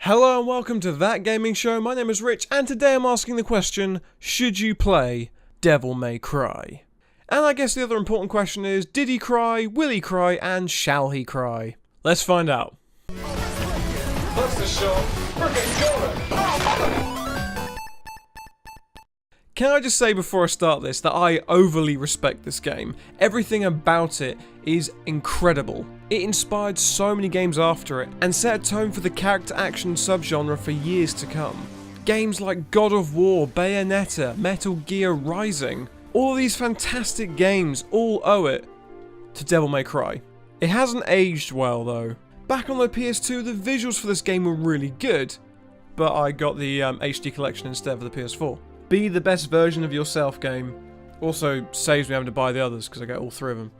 Hello and welcome to That Gaming Show. My name is Rich and today I'm asking the question, should you play Devil May Cry? And I guess the other important question is, did he cry, will he cry, and shall he cry? Let's find out. That's the show. Can I just say before I start this that I overly respect this game. Everything about it is incredible. It inspired so many games after it and set a tone for the character action subgenre for years to come. Games like God of War, Bayonetta, Metal Gear Rising, all of these fantastic games all owe it to Devil May Cry. It hasn't aged well though. Back on the PS2 the visuals for this game were really good, but I got the HD collection instead of the PS4. Be the best version of yourself game. Also saves me having to buy the others because I get all three of them.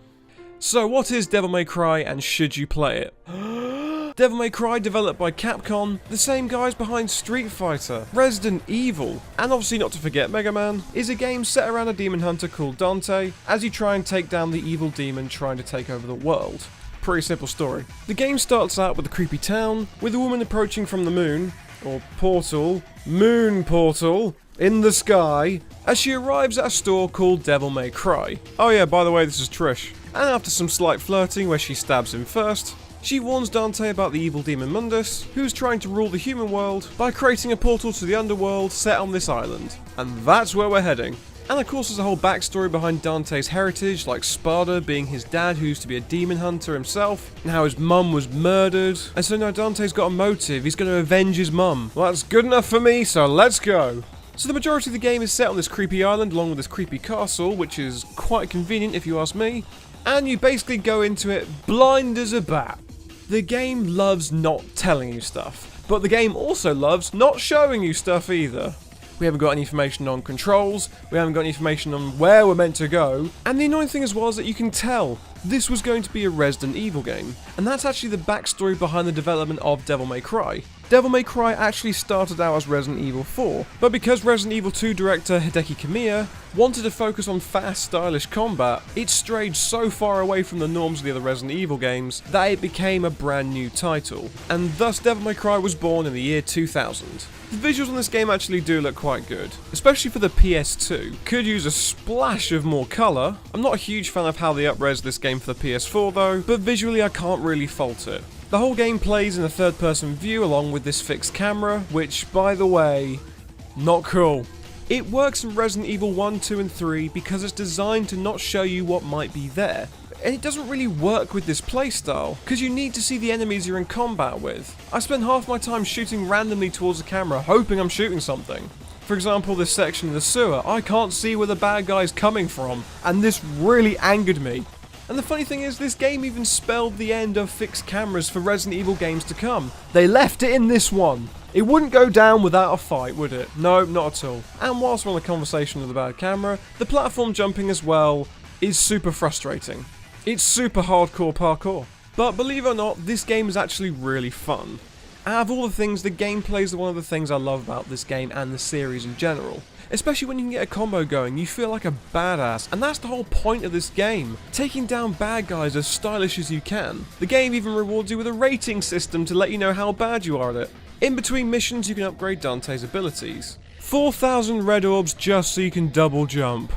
So what is Devil May Cry and should you play it? Devil May Cry, developed by Capcom, the same guys behind Street Fighter, Resident Evil, and obviously not to forget Mega Man, is a game set around a demon hunter called Dante as you try and take down the evil demon trying to take over the world. Pretty simple story. The game starts out with a creepy town, with a woman approaching from the moon, or portal, moon portal, in the sky, as she arrives at a store called Devil May Cry. Oh yeah, by the way, this is Trish. And after some slight flirting where she stabs him first, she warns Dante about the evil demon Mundus, who's trying to rule the human world by creating a portal to the underworld set on this island. And that's where we're heading. And of course there's a whole backstory behind Dante's heritage, like Sparda being his dad who used to be a demon hunter himself, and how his mum was murdered. And so now Dante's got a motive, he's going to avenge his mum. Well, that's good enough for me, so let's go. So the majority of the game is set on this creepy island along with this creepy castle, which is quite convenient if you ask me. And you basically go into it blind as a bat. The game loves not telling you stuff, but the game also loves not showing you stuff either. We haven't got any information on controls, we haven't got any information on where we're meant to go, and the annoying thing as well is that you can tell this was going to be a Resident Evil game, and that's actually the backstory behind the development of Devil May Cry. Devil May Cry actually started out as Resident Evil 4, but because Resident Evil 2 director Hideki Kamiya wanted to focus on fast, stylish combat, it strayed so far away from the norms of the other Resident Evil games that it became a brand new title, and thus Devil May Cry was born in the year 2000. The visuals on this game actually do look quite good, especially for the PS2. Could use a splash of more colour. I'm not a huge fan of how they up-res this game for the PS4 though, but visually I can't really fault it. The whole game plays in a third-person view along with this fixed camera, which, by the way, not cool. It works in Resident Evil 1, 2 and 3 because it's designed to not show you what might be there. And it doesn't really work with this playstyle, because you need to see the enemies you're in combat with. I spend half my time shooting randomly towards the camera, hoping I'm shooting something. For example, this section of the sewer, I can't see where the bad guy's coming from, and this really angered me. And the funny thing is, this game even spelled the end of fixed cameras for Resident Evil games to come. They left it in this one. It wouldn't go down without a fight, would it? No, not at all. And whilst we're on the conversation of the bad camera, the platform jumping as well is super frustrating. It's super hardcore parkour. But believe it or not, this game is actually really fun. Out of all the things, the gameplay is one of the things I love about this game and the series in general. Especially when you can get a combo going, you feel like a badass, and that's the whole point of this game. Taking down bad guys as stylish as you can. The game even rewards you with a rating system to let you know how bad you are at it. In between missions you can upgrade Dante's abilities. 4,000 red orbs just so you can double jump.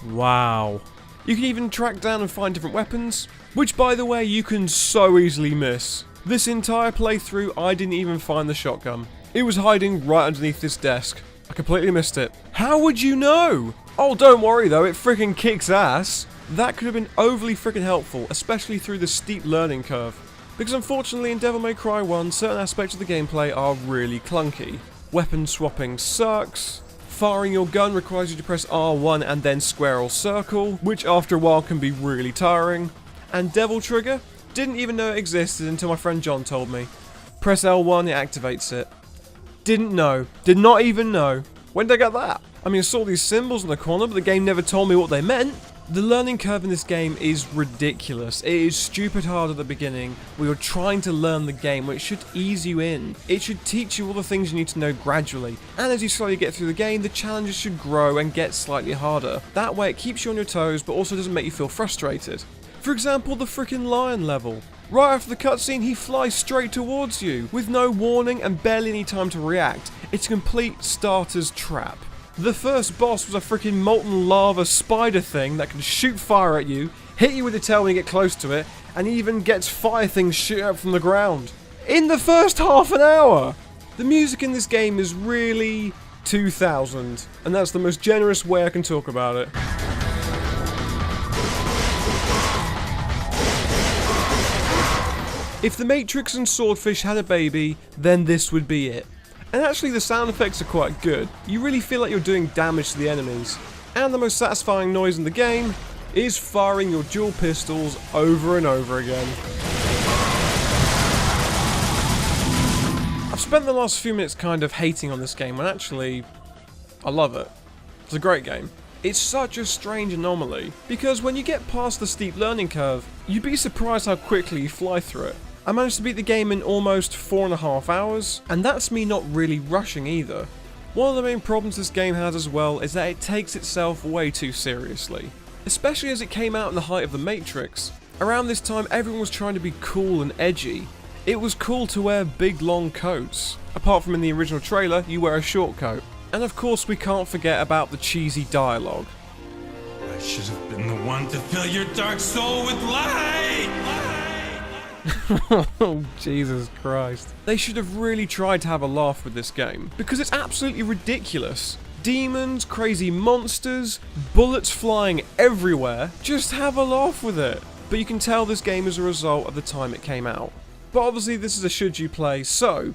Wow. You can even track down and find different weapons, which by the way you can so easily miss. This entire playthrough I didn't even find the shotgun. It was hiding right underneath this desk. I completely missed it. How would you know? Oh, don't worry though, it freaking kicks ass. That could have been overly freaking helpful, especially through the steep learning curve. Because unfortunately in Devil May Cry 1, certain aspects of the gameplay are really clunky. Weapon swapping sucks. Firing your gun requires you to press R1 and then square or circle, which after a while can be really tiring. And Devil Trigger? Didn't even know it existed until my friend John told me. Press L1, it activates it. Didn't know. Did not even know. When did I get that? I mean, I saw these symbols in the corner, but the game never told me what they meant. The learning curve in this game is ridiculous. It is stupid hard at the beginning, where you're trying to learn the game, which should ease you in. It should teach you all the things you need to know gradually. And as you slowly get through the game, the challenges should grow and get slightly harder. That way it keeps you on your toes, but also doesn't make you feel frustrated. For example, the frickin' lion level. Right after the cutscene, he flies straight towards you, with no warning and barely any time to react. It's a complete starter's trap. The first boss was a freaking molten lava spider thing that can shoot fire at you, hit you with the tail when you get close to it, and even gets fire things shooting up from the ground. In the first half an hour! The music in this game is really 2000, and that's the most generous way I can talk about it. If the Matrix and Swordfish had a baby, then this would be it. And actually the sound effects are quite good. You really feel like you're doing damage to the enemies. And the most satisfying noise in the game is firing your dual pistols over and over again. I've spent the last few minutes kind of hating on this game when actually, I love it. It's a great game. It's such a strange anomaly, because when you get past the steep learning curve, you'd be surprised how quickly you fly through it. I managed to beat the game in almost 4.5 hours, and that's me not really rushing either. One of the main problems this game has as well is that it takes itself way too seriously. Especially as it came out in the height of the Matrix. Around this time everyone was trying to be cool and edgy. It was cool to wear big long coats. Apart from in the original trailer, you wear a short coat. And of course we can't forget about the cheesy dialogue. I should have been the one to fill your dark soul with light! Oh, Jesus Christ. They should have really tried to have a laugh with this game, because it's absolutely ridiculous. Demons, crazy monsters, bullets flying everywhere. Just have a laugh with it. But you can tell this game is a result of the time it came out. But obviously this is a should you play, so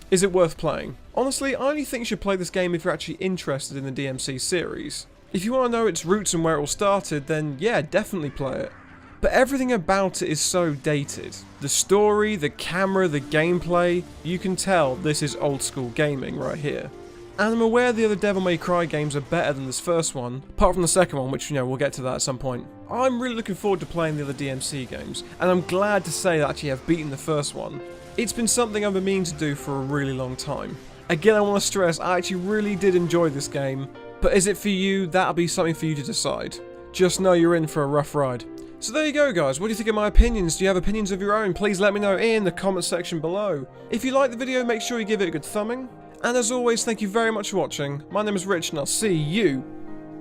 is it worth playing? Honestly, I only think you should play this game if you're actually interested in the DMC series. If you want to know its roots and where it all started, then yeah, definitely play it. But everything about it is so dated. The story, the camera, the gameplay, you can tell this is old school gaming right here. And I'm aware the other Devil May Cry games are better than this first one, apart from the second one, which, you know, we'll get to that at some point. I'm really looking forward to playing the other DMC games, and I'm glad to say that actually I've beaten the first one. It's been something I've been meaning to do for a really long time. Again, I want to stress, I actually really did enjoy this game, but is it for you? That'll be something for you to decide. Just know you're in for a rough ride. So there you go guys, what do you think of my opinions? Do you have opinions of your own? Please let me know in the comment section below. If you like the video, make sure you give it a good thumbing. And as always, thank you very much for watching. My name is Rich and I'll see you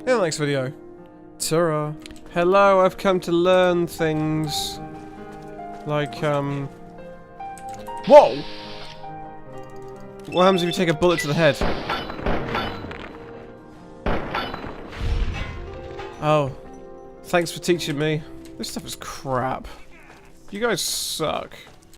in the next video. Ta-ra. Hello, I've come to learn things. Like, Whoa! What happens if you take a bullet to the head? Oh. Thanks for teaching me. This stuff is crap. You guys suck.